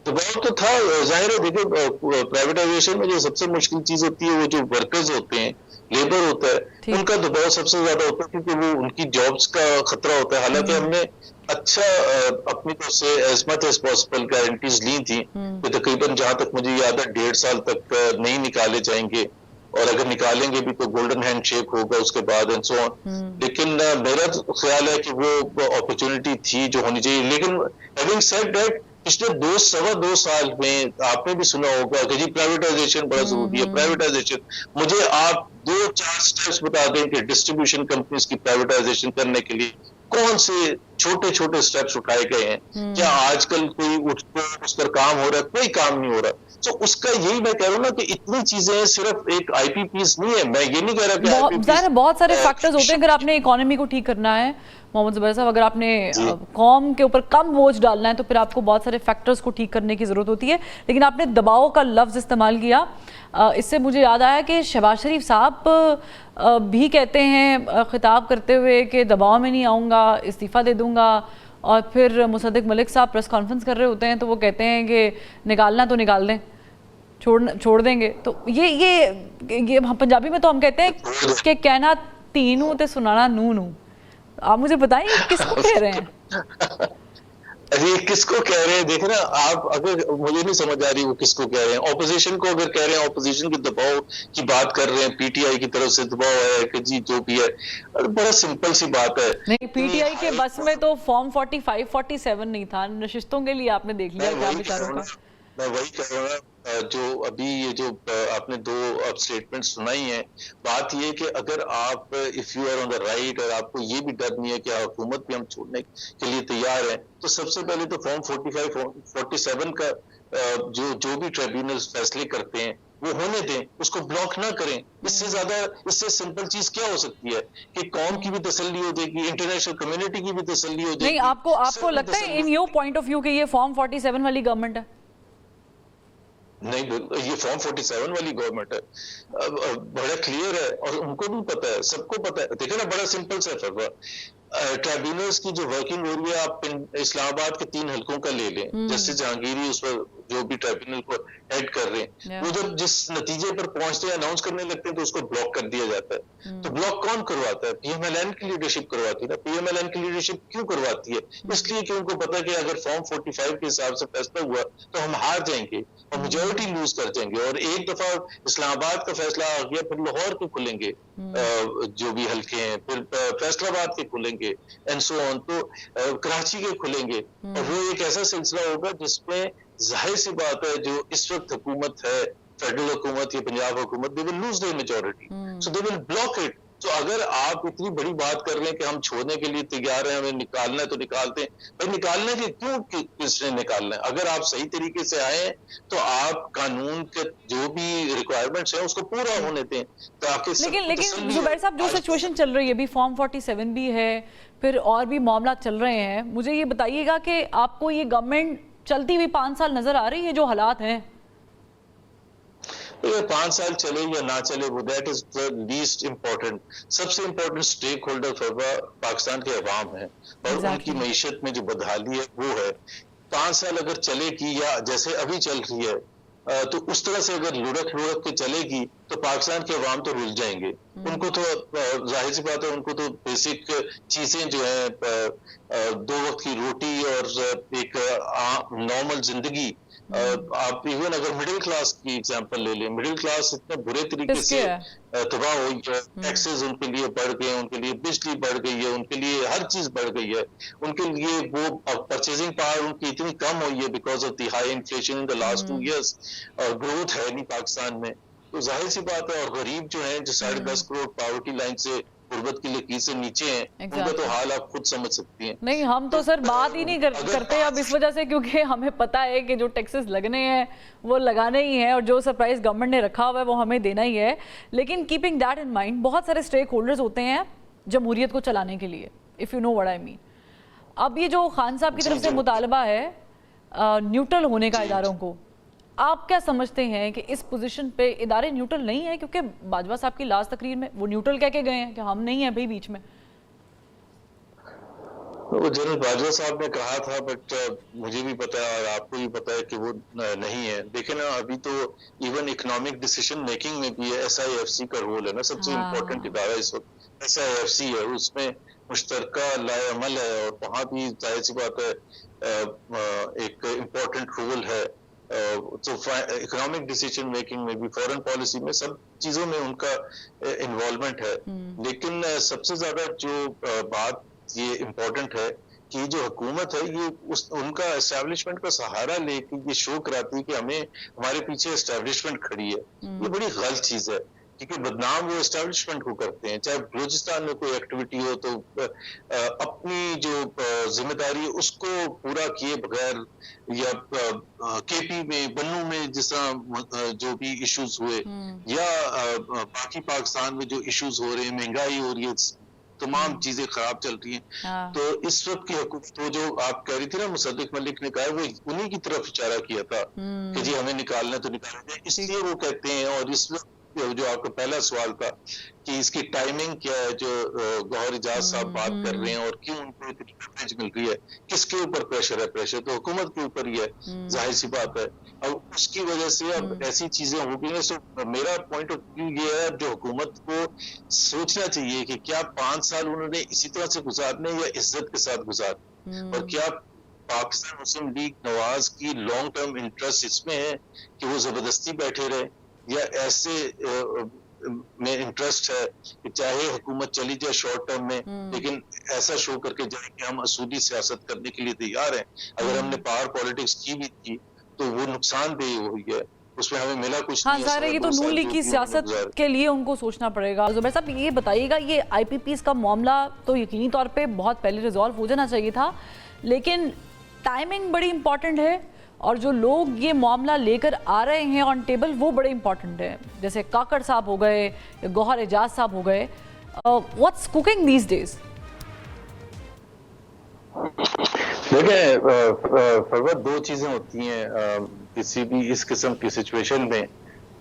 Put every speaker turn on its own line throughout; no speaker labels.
दबाव तो था, जाहिर है। देखिए, प्राइवेटाइजेशन में जो सबसे मुश्किल चीज होती है वो जो वर्कर्स होते हैं, लेबर होता है,
ठीक।
उनका दबाव सबसे ज्यादा होता है, क्योंकि वो उनकी जॉब्स का खतरा होता है। हालांकि
हम्म।
हमने अच्छा अपनी तरफ से as much as possible guarantees ली थी
हम्म।
कि तकरीबन जहां तक मुझे याद है 1.5 साल तक नहीं निकाले जाएंगे, और अगर निकालेंगे भी तो गोल्डन हैंड शेक होगा उसके बाद एंड सो ऑन।
हम्म।
लेकिन मेरा तो ख्याल है कि वो अपॉर्चुनिटी थी जो होनी चाहिए। लेकिन हैविंग सेड दैट, पिछले 2 सवा 2 साल में आपने भी सुना होगा कि जी प्राइवेटाइजेशन बड़ा जरूरी है,
हम्म।
प्राइवेटाइजेशन। मुझे आप 2-4 स्टेप्स बता दें कि डिस्ट्रीब्यूशन कंपनीज की प्राइवेटाइजेशन करने के लिए कौन से छोटे छोटे स्टेप्स उठाए गए हैं। क्या
हम्म।
आजकल कोई उस पर काम हो रहा है? कोई काम नहीं हो रहा। तो उसका यही मैं कह रहा हूँ ना कि इतनी चीजें सिर्फ एक आईपीपीस नहीं है। मैं ये नहीं कह रहा कि
बहुत ज़ाहिर
आईपीपीस
है, बहुत सारे फैक्टर्स होते हैं अगर आपने इकोनॉमी को ठीक करना है। मोहम्मद ज़ुबैर साहब, अगर आपने
जी
कौम के ऊपर कम बोझ डालना है तो फिर आपको बहुत सारे फैक्टर्स को ठीक करने की ज़रूरत होती है। लेकिन आपने दबाव का लफ्ज़ इस्तेमाल किया, इससे मुझे याद आया कि शहबाज शरीफ साहब भी कहते हैं खिताब करते हुए कि दबाव में नहीं आऊँगा, इस्तीफ़ा दे दूँगा। और फिर मुसद्दिक मलिक साहब प्रेस कॉन्फ्रेंस कर रहे होते हैं तो वो कहते हैं कि निकालना तो निकाल दें, छोड़ देंगे। तो ये पंजाबी में तो हम कहते हैं कि कहना तीनू ते सुनाना नू नू। आप मुझे बताएं किसको कह रहे हैं?
अरे किसको कह रहे हैं? देखे ना आप, अगर मुझे नहीं समझ आ रही वो किसको कह रहे हैं। ऑपोजिशन को अगर कह रहे हैं, ऑपोजिशन के दबाव की बात कर रहे हैं, पीटीआई की तरफ से दबाव है कि जी जो भी है। अरे बड़ा सिंपल सी बात है।
नहीं,
इतनी
पीटीआई के
हाई,
बस में तो फॉर्म 45 47 नहीं था। नशिस्तों के लिए आपने देख
मैं
लिया क्या
वही कह रहा
बेचारों
हूँ ना,
का।
मैं वही कह रहा हूँ ना। जो अभी ये जो आपने दो अब स्टेटमेंट सुनाई है, बात ये कि अगर आप if you are on the right और आपको ये भी डर नहीं है कि हुकूमत भी हम छोड़ने के लिए तैयार हैं, तो सबसे पहले तो फॉर्म 45 47 का जो जो भी ट्रिब्यूनल फैसले करते हैं वो होने दें, उसको ब्लॉक ना करें। इससे ज्यादा, इससे सिंपल चीज क्या हो सकती है कि कौम की भी तसल्ली हो जाएगी, इंटरनेशनल कम्युनिटी की भी तसल्ली हो
नहीं,
जाएगी,
आपको आपको
सबकी
लगता है
तसल्ली
इन
हो
योर
जाएगी।
पॉइंट ऑफ व्यू कि ये फॉर्म 47 वाली गवर्नमेंट है?
नहीं, ये फॉर्म 47 वाली गवर्नमेंट है। बड़ा क्लियर है और उनको भी पता है, सबको पता है। देखिए ना, बड़ा सिंपल सा फर्क। ट्राइब्यूनल्स की जो वर्किंग हो रही है, आप इस्लामाबाद के 3 हलकों का ले लें, जस्टिस जहांगीरी उस पर जो भी ट्राइब्यूनल को हेड कर रहे हैं,
या।
वो जब जिस नतीजे पर पहुंचते हैं, अनाउंस करने लगते हैं, तो उसको ब्लॉक कर दिया जाता है। तो ब्लॉक कौन करवाता है? पीएमएलएन की लीडरशिप करवाती है ना। पीएमएलएन की लीडरशिप क्यों करवाती है? इसलिए कि उनको पता है कि अगर फॉर्म 45 के हिसाब से फैसला हुआ तो हम हार जाएंगे और मेजोरिटी लूज कर जाएंगे। और एक दफा इस्लामाबाद का फैसला आ गया, फिर लाहौर के खुलेंगे जो भी हल्के हैं, फिर फैसलाबाद के खुलेंगे एंड सो ऑन। तो कराची के खुलेंगे, और वो एक ऐसा सिलसिला होगा जिसमें जाहिर सी बात है जो इस वक्त हुकूमत है, फेडरल हुकूमत या पंजाब हुकूमत, they will lose their majority, so they will block it. तो अगर आप इतनी बड़ी बात कर रहे हैं कि हम छोड़ने के लिए तैयार हैं, हमें निकालना है तो निकालते हैं, भाई निकालने के क्यों किसने निकालना है? अगर आप सही तरीके से आए हैं तो आप कानून के जो भी रिक्वायरमेंट्स हैं उसको पूरा
ठीक।
होने दें, ताकि
लेकिन
सबको
लेकिन
तसल्ली हो।
जुबैर साहब, जो
आज
सिचुएशन चल रही है अभी, फॉर्म 47 भी है, फिर और भी मामला चल रहे हैं, मुझे ये बताइएगा कि आपको ये गवर्नमेंट चलती हुई 5 साल नजर आ रही है जो हालात हैं?
तो ये 5 साल चले या ना चले, वो that is the least important. सबसे इम्पोर्टेंट स्टेक होल्डर पाकिस्तान के अवाम है, और उनकी
एग्जैक्टली।
मीशत में जो बदहाली है वो है। 5 साल अगर चलेगी या जैसे अभी चल रही है, तो उस तरह से अगर लुढ़क लुढ़क के चलेगी तो पाकिस्तान के अवाम तो रुल जाएंगे। उनको तो जाहिर सी बात है, उनको तो बेसिक चीजें जो है, 2 वक्त की रोटी और एक नॉर्मल जिंदगी, आप इवन अगर मिडिल क्लास की एग्जांपल ले लें, मिडिल क्लास इतने बुरे तरीके
किसके
से
है?
तबाह हुई है। टैक्सेस उनके लिए बढ़ गए, उनके लिए बिजली बढ़ गई है, उनके लिए हर चीज बढ़ गई है। उनके लिए वो परचेजिंग पावर उनकी इतनी कम हुई है because of the high inflation in the last 2 years, और ग्रोथ है नहीं पाकिस्तान में। तो जाहिर सी बात है, और गरीब जो है, जो 10.5 करोड़ पावर्टी लाइन से, गुर्बत की लकीर से नीचे हैं, उनका तो
एग्जैक्टली।
हाल आप खुद समझ सकती हैं।
नहीं, हम
तो
तो सर बात ही नहीं
अगर
करते अब इस
5
वजह से, क्योंकि हमें पता है कि जो टैक्सेस लगने हैं वो लगाने ही हैं, और जो सरप्राइज गवर्नमेंट ने रखा हुआ है वो हमें देना ही है। लेकिन कीपिंग दैट इन माइंड, बहुत सारे स्टेक होल्डर्स होते हैं जमहूरियत को चलाने के लिए, if you know what I mean. अब ये जो खान साहब की
जी
तरफ से
जी
मुतालबा है न्यूट्रल होने का
जी
इदारों को, आप क्या समझते हैं कि इस पोजीशन पे इदारे न्यूट्रल नहीं है? क्योंकि बाजवा साहब की लास्ट तकरीर में वो न्यूट्रल कह के गए हैं कि हम नहीं हैं भाई बीच में।
वो जनरल बाजवा साहब ने कहा था, बट मुझे भी पता है और आपको भी पता है कि वो नहीं है। देखिए ना, अभी तो इवन इकोनॉमिक डिसीजन मेकिंग में भी SIFC का रोल है ना, सबसे इम्पोर्टेंट
हाँ
इदारा इस वक्त SIFC है, उसमें मुश्तरका लाएअमल है और वहाँ भी जाहिर सी बात है एक इम्पोर्टेंट रोल है। तो इकोनॉमिक डिसीजन मेकिंग में भी, फॉरेन पॉलिसी में, सब चीजों में उनका इन्वॉल्वमेंट है। लेकिन सबसे ज्यादा जो बात ये इम्पोर्टेंट है कि जो हुकूमत है ये उनका एस्टेब्लिशमेंट का सहारा लेके ये शो कराती है कि हमें, हमारे पीछे एस्टेब्लिशमेंट खड़ी है। ये बड़ी गलत चीज है, क्योंकि बदनाम वो एस्टेब्लिशमेंट को करते हैं। चाहे बलूचिस्तान में कोई एक्टिविटी हो तो अपनी जो जिम्मेदारी है उसको पूरा किए बगैर, या KP में, बन्नू में जिस तरह जो भी इश्यूज हुए, या बाकी पाकिस्तान में जो इश्यूज हो रहे हैं, महंगाई हो रही है, तमाम चीजें खराब चल रही हैं। तो इस वक्त की हुकूमत, तो जो आप कह रही थी ना, मुसद्दिक मलिक ने कहा, वो उन्हीं की तरफ इशारा किया था कि जी हमें निकालना तो निकालना है, इसलिए वो कहते हैं। और इस वक्त जो आपका पहला सवाल था कि इसकी टाइमिंग क्या है, जो गौहर एजाज साहब बात कर रहे हैं, और क्यों उनको इतनी कवरेज मिल रही है, किसके ऊपर प्रेशर है? प्रेशर तो हुकूमत के ऊपर ही है, जाहिर सी बात है। अब उसकी वजह से अब ऐसी चीजें हो गई हैं। तो मेरा पॉइंट ऑफ व्यू ये है, जो हुकूमत को सोचना चाहिए कि क्या 5 साल उन्होंने इसी तरह से गुजारने या इज्जत के साथ गुजारने, और क्या पाकिस्तान मुस्लिम लीग नवाज की लॉन्ग टर्म इंटरेस्ट इसमें है कि वो जबरदस्ती बैठे रहे, या ऐसे में इंटरेस्ट है कि चाहे हुकूमत चली जाए शॉर्ट टर्म में, लेकिन ऐसा शो करके जाए कि हम असूली सियासत करने के लिए तैयार हैं। अगर हमने पावर पॉलिटिक्स की भी थी तो वो नुकसानदेह हुई है, उसमें हमें मिला कुछ
हाँ,
नहीं।
ज़ाहिर है ये तो नून लीग की सियासत के लिए उनको सोचना पड़ेगा। ज़ुबैर साहब ये बताइएगा, ये IPPs का मामला तो यकीनी तौर पे बहुत पहले रिजॉल्व हो जाना चाहिए था, लेकिन टाइमिंग बड़ी इंपॉर्टेंट है, और जो लोग ये मामला लेकर आ रहे हैं ऑन टेबल वो बड़े इंपॉर्टेंट है, जैसे काकड़ साहब हो गए, गौहर एजाज साहब हो गए। What's cooking these days?
देखिए फरवत, दो चीजें होती हैं किसी भी इस किस्म की सिचुएशन में,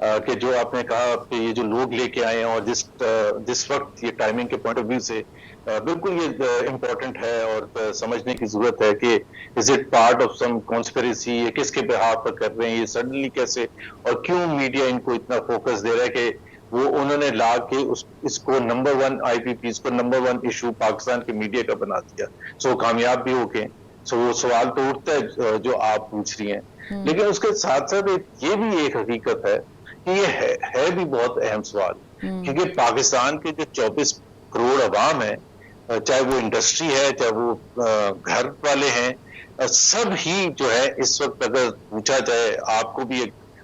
कि जो आपने कहा कि ये जो लोग लेके आए हैं, और जिस वक्त ये टाइमिंग के पॉइंट ऑफ व्यू से बिल्कुल ये इम्पोर्टेंट है, और समझने की जरूरत है कि is it part of some conspiracy, ये किसके बिहाफ पर कर रहे हैं, ये सडनली कैसे, और क्यों मीडिया इनको इतना फोकस दे रहा है कि वो उन्होंने ला के इसको नंबर 1 IPPs को नंबर 1 इशू पाकिस्तान के मीडिया का बना दिया। सो कामयाब भी हो गए। सो वो सवाल तो उठता है जो आप पूछ रही हैं, लेकिन उसके साथ साथ ये भी एक हकीकत है कि ये है भी बहुत अहम सवाल, क्योंकि पाकिस्तान के जो 24 करोड़ अवाम है, चाहे वो इंडस्ट्री है, चाहे वो घर वाले हैं, सब ही जो है इस वक्त अगर पूछा जाए,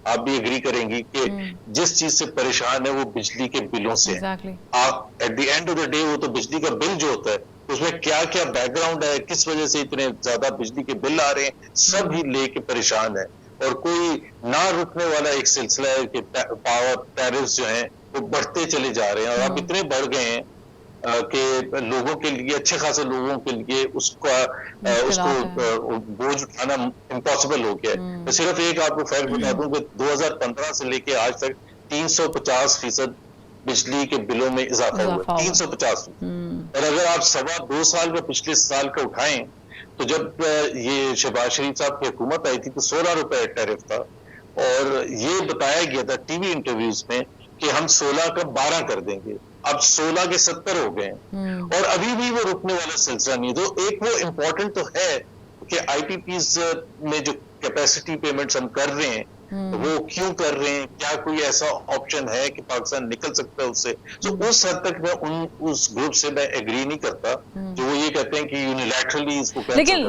आप भी एग्री करेंगी कि जिस चीज से परेशान है वो बिजली के बिलों से है। आप at the end of the day वो तो बिजली का बिल जो होता है उसमें क्या क्या बैकग्राउंड है, किस वजह से इतने ज्यादा बिजली के बिल आ रहे हैं, सब ही लेके परेशान है। और कोई ना रुकने वाला एक सिलसिला है कि पावर टैरिफ्स जो हैं वो बढ़ते चले जा रहे हैं, और अब इतने बढ़ गए हैं कि लोगों के लिए, अच्छे खासे लोगों के लिए उसको बोझ उठाना इम्पॉसिबल हो गया है। तो सिर्फ एक आपको फैक्ट बता दूं कि 2015 से लेके आज तक 350% बिजली के बिलों में इजाफा हुआ, 350%। और अगर आप 2.25 साल का, पिछले साल का उठाएं, तो जब ये शहबाज शरीफ साहब की हुकूमत आई थी तो 16 रुपए टैरिफ था, और ये बताया गया था टीवी इंटरव्यूज में कि हम 16 का 12 कर देंगे। अब 16 के 70 हो गए हैं, और अभी भी वो रुकने वाला सिलसिला नहीं। तो एक वो इम्पोर्टेंट तो है कि IPPs में जो कैपेसिटी पेमेंट्स हम कर रहे हैं, वो क्यों कर रहे हैं, क्या कोई ऐसा ऑप्शन है कि पाकिस्तान निकल सकता है उससे? तो उस हद तक मैं उस ग्रुप से मैं एग्री नहीं करता जो वो ये कहते हैं कि यूनिलैटरली इसको कैंसिल